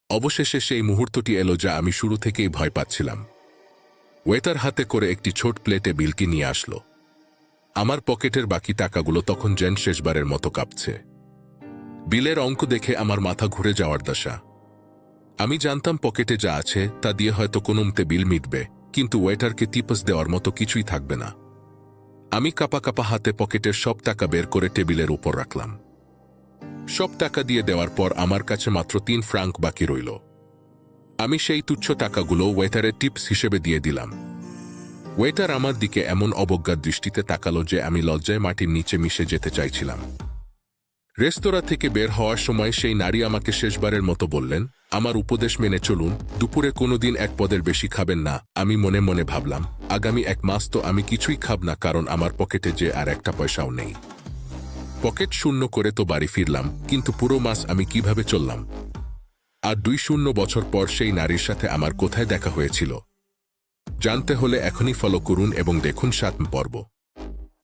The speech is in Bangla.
অবশেষে সেই মুহূর্তটি এলো যা আমি শুরু থেকেই ভয় পাচ্ছিলাম। ওয়েটার হাতে করে একটি ছোট প্লেটে বিলকি নিয়ে আসলো। আমার পকেটের বাকি টাকাগুলো তখন যেন শেষবারের মতো কাঁপছে। বিলের অঙ্ক দেখে আমার মাথা ঘুরে যাওয়ার দশা। আমি জানতাম পকেটে যা আছে তা দিয়ে হয়তো কোনোমতে বিল মিটবে, কিন্তু ওয়েটারকে টিপস দেওয়ার মতো কিছুই থাকবে না। আমি কাপা কাপা হাতে পকেটের সব টাকা বের করে টেবিলের উপর রাখলাম। সব টাকা দিয়ে দেওয়ার পর আমার কাছে মাত্র 3 ফ্রাঙ্ক বাকি রইল। আমি সেই তুচ্ছ টাকাগুলো ওয়েটারের টিপস হিসেবে দিয়ে দিলাম। ওয়েটার আমার দিকে এমন অবজ্ঞার দৃষ্টিতে তাকালো যে আমি লজ্জায় মাটির নিচে মিশে যেতে চাইছিলাম। রেস্তোরাঁ থেকে বের হওয়ার সময় সেই নারী আমাকে শেষবারের মতো বললেন, আমার উপদেশ মেনে চলুন, দুপুরে কোনোদিন এক পদের বেশি খাবেন না। আমি মনে মনে ভাবলাম, আগামী 1 মাস তো আমি কিছুই খাব না, কারণ আমার পকেটে যে আর একটা পয়সাও নেই। পকেট শূন্য করে তো বাড়ি ফিরলাম, কিন্তু পুরো মাস আমি কিভাবে চললাম? আর 2 বছর পর সেই নারীর সাথে আমার কোথায় দেখা হয়েছিল? জানতে হলে এখনই ফলো করুন এবং দেখুন 7 পর্ব।